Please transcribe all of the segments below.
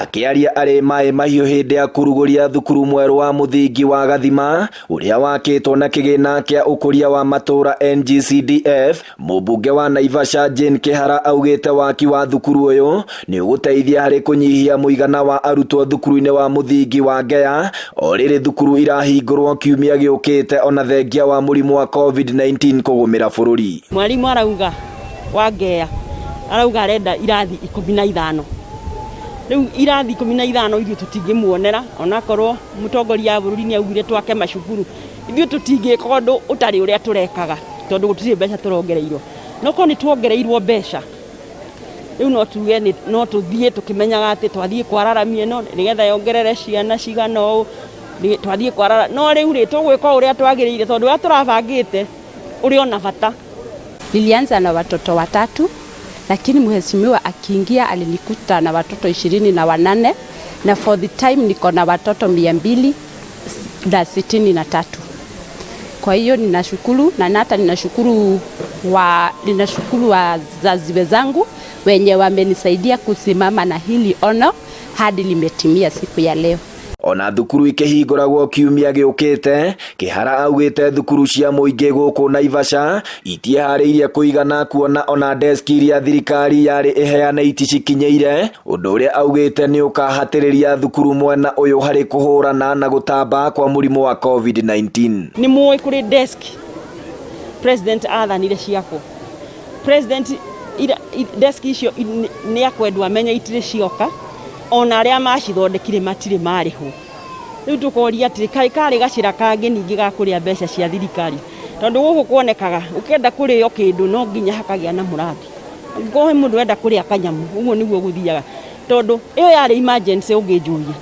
Akiaria ari mai mahiũ hĩndĩ ya kũrugũria thukuru mwerũ wa mũthingi wa Gathima ũrĩa wakĩtwo na kĩgĩna kĩa ũkũria wa matũra NGCDF, mũmbunge wa Naivasha Jane Kĩhara augĩte waki wa thukuru ũyũ nĩ ũgũteithia harĩ kũnyihia mũigana wa arutwo thukuru-inĩ wa mũthingi wa Ngea o rĩrĩ thukuru irahingũrwo kiumia gĩũkĩte ona thengia wa mũrimũ wa COVID-19 kũgũmĩra bũrũri. Mwarimu arauga wa Ngea arauga arenda irathi 15. Rĩu irathi 15 ithuĩ tũtingĩmuonera onakorwo mũtongoria wa bũrũri nĩ augire twake macukuru. Ithuĩ tũtingĩka ũndũ ũtarĩ ũrĩa tũrekaga tondũ gũtirĩ mbeca tũrongereirwo. No ko nĩ tuongereirwo mbeca. Rĩu no tuge no tũthiĩ tũkĩmenyaga atĩ twathiĩ kwararamia ĩno nĩgetha yongerere ciana cigana ũũ twathiĩ kwarara. No rĩu rĩ tũgwĩka ũrĩa twagĩrĩire tondũ ũrĩa tũrabangĩte ũrĩ ona bata. Nilianza na watoto 3 lakini mheshimiwa akiingia alinikuta na watoto 28 na for the time niko na watoto 263. Kwa hiyo ninashukuru na hata ninashukuru wazazi wenzangu wenye wamenisaidia kusimama na hili ono hadi limetimia siku ya leo. Ona thukuru ikĩhingũragwo kiumia gĩũkĩte, Kĩhara augĩte thukuru cia mũingĩ gũkũ Naivasha itiĩharĩirie kũigana kuona ona deski iria thirikari yarĩ ĩheane iticikinyĩire, ũndũ ũrĩa augĩte nĩ ũkahatĩrĩria thukuru mwena ũyũ harĩ kũhũrana na gũtamba kwa mũrimũ wa COVID-19. Nĩ mũĩ kũrĩ deski president athanire ciako. President deski icio nĩ akwendwo amenye itirĩ cioka ona arĩa macithondekire matirĩ marĩho. Rĩu tũkoria atĩ karĩ gacĩra kangĩ ningĩ ga kũrĩa mbeca cia thirikari tondũ gũkũ kuonekaga ũkenda kũrĩo kĩndũ no nginya hakagĩa na mũradi. Ngohe mũndũ enda kũrĩa kanyamũ ũguo nĩguo gũthiaga tondũ ĩyo yarĩ emergency ũngĩnjũria.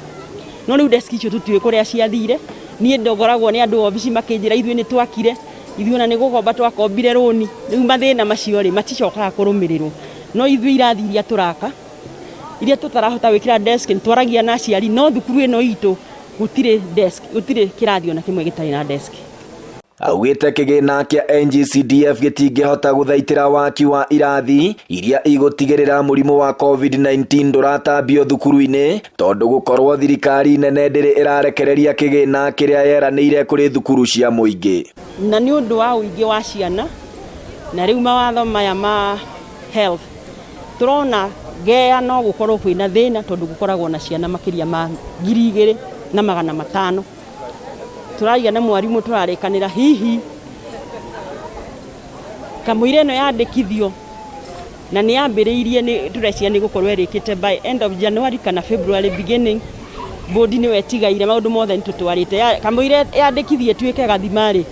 No rĩu deski icio tũtiũĩ kũrĩa ciathire. Niĩ ndogoragwo nĩ andũ obici makĩnjĩra ithuĩ nĩ twakire ithuĩ ona nĩ gũkomba twakombire rũni. Rĩu mathĩna macio rĩ maticokaga kũrũmĩrĩrwo. No ithuĩ irathi iria tũraka iria tutarahota wikira desk ntwaragia na aciari no thukuru ĩno itũ gũtirĩ desk gũtirĩ kĩrathi ona kĩmwe gĩtarĩ na desk. Augĩte kĩgĩna kĩa NGCDF gĩtingĩhota gũthaitĩra waki wa irathi iria igũtigĩrĩra mũrimũ wa COVID-19 ndũratambio thukuru-inĩ tondũ gũkorwo thirikari nene ndĩrĩ ĩrarekereria kĩgĩna kĩrĩa yeranĩire kũrĩ thukuru cia mũingĩ. Na nĩ ũndũ wa ũingĩ wa ciana na rĩu mawatho maya ma health turona Ngea no gũkorwo kwĩna thĩna tondũ gũkoragwo na ciana makĩria ma 2,500. Tũraria na mwarimũ tũrarĩkanĩra hihi kamũira ĩno yandĩkithio na nĩ yambĩrĩirie nĩ tũrecia nĩ gũkorwo ĩrĩkĩte by end of January kana February beginning. Bodi nĩ wetigaire maũndũ mothe nĩtũtwarĩte kamũira yandĩkithie tuĩke Gathimarĩ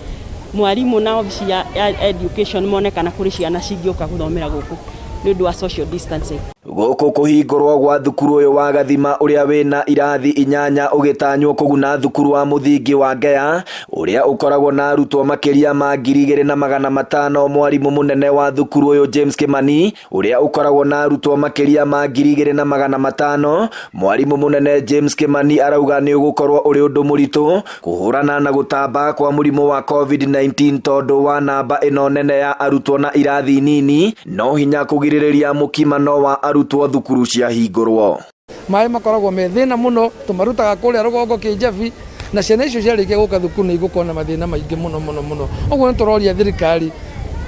mwarimũ na ofisi ya education monekana kũrĩ ciana cingĩũka gũthomera gũkũ nĩ ũndũ wa social distancing. Gũkũ kũhingũrwo gwa thukuru ũyũ wa Gathima ũrĩa wĩna irathi 8 ũgĩtanywo kũguna thukuru wa mũthingi wa Ngea ũrĩa ũkoragwo na arutwo makĩria ma 2,500. Mwarimũ mũnene wa thukuru ũyũ James Kimani ũrĩa ũkoragwo na arutwo makĩria ma 2,500. Mwarimũ mũnene James Kimani arauga nĩ ũgũkorwo ũrĩ ũndũ mũritũ kũhũrana na gũtamba kwa mũrimũ wa COVID-19 tondũ wa namba ĩno nene ya arutwo na irathi nini no hinya kũgirĩrĩria mũkimano wa arutwo thukuru cia hingũrwo. Maĩ makoragwo me thĩna mũno tũmarutaga kũrĩa rũgongo kĩnjabi na ciana icio ciarĩkia gũka thukuru nĩ igũkorwo na mathĩna maingĩ mũno. Ũguo nĩ tũroria thirikari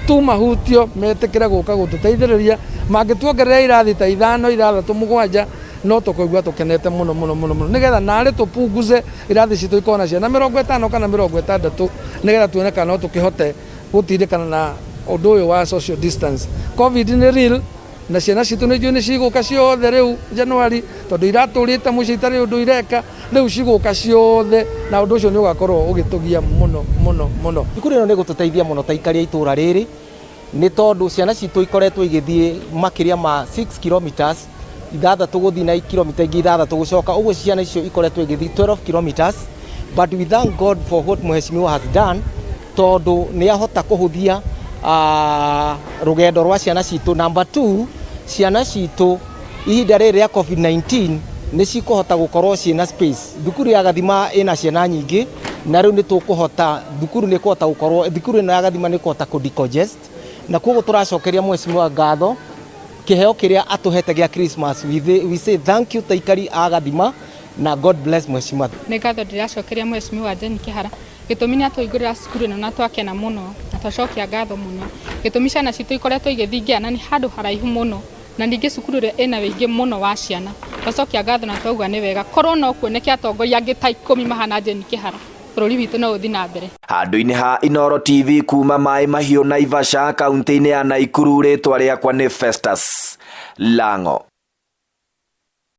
tumahutio metĩkĩre gũka gũtũteithĩrĩria mangĩtuongerera irathi ta 5, 6, 7 no tũkũigua tũkenete mũno nĩgetha narĩ tũpunguze irathi citũ ikorwo na ciana 50 kana 60 nĩgetha tuone kana no tũkĩhote gũtindĩkana na ũndũ ũyũ wa social distance. COVID nĩ real na ciana citũ nĩ cigũka ciothe rĩu January tondũ iratũrĩte mũciĩ itarĩ ũndũ ireka rĩu cigũka ciothe na ũndũ ũcio nĩ ũgakorwo ũgĩtũgia mũno. Thukuru ĩno nĩ gũtũteithia mũno ta ikaria itũra rĩrĩ nĩ tondũ ciana citũ ikoretwo igĩthiĩ makĩria ma 6 kilometers 6 gũthiĩ na kilomita ingĩ 6 gũcoka ũguo ciana icio ikoretwo igĩthiĩ 12 kilometers but we thank God for what Mheshimiwa has done tondũ nĩ ahota kũhũthia rũgendo rwa ciana citũ. Number 2, ciana citũ ihinda rĩrĩ rĩa COVID-19 nĩ cikũhota gũkorwo ciĩna space. Thukuru ya Gathima ĩna ciana nyingĩ na rĩu nĩ tũkũhota thukuru nĩ kũhota gũkorwo thukuru ĩno ya Gathima nĩ kũhota kũ decongest na koguo tũracokeria Mheshimiwa ngatho kiheo kiria atuhete gya Christmas. We say thank you taikari a Gathima na God bless mheshimiwa. Nĩ ngatho ndĩracokeria mheshimiwa Jane Kĩhara gĩtũmi nĩ atũhingũrĩra cukuru na twakena mũno na twacokia ngatho mũno gĩtũmi ciana citũ ikoretwo igĩthingia na nĩ handũ haraihu mũno na ningĩ cukuru ĩrĩa ĩna wĩingĩ mũno wa ciana twacokia ngatho na twauga nĩ wega korwo no kuoneke atongoria angĩ ta 10 mahana Jane Kĩhara bũrũri witũ no ũthiĩ na mbere. Handũ-inĩ ha Inooro TV kuma Maĩ Mahiũ Naivasha kaunti-inĩ ya Nakuru, rĩtwa rĩakwa nĩ Festus Lang'o.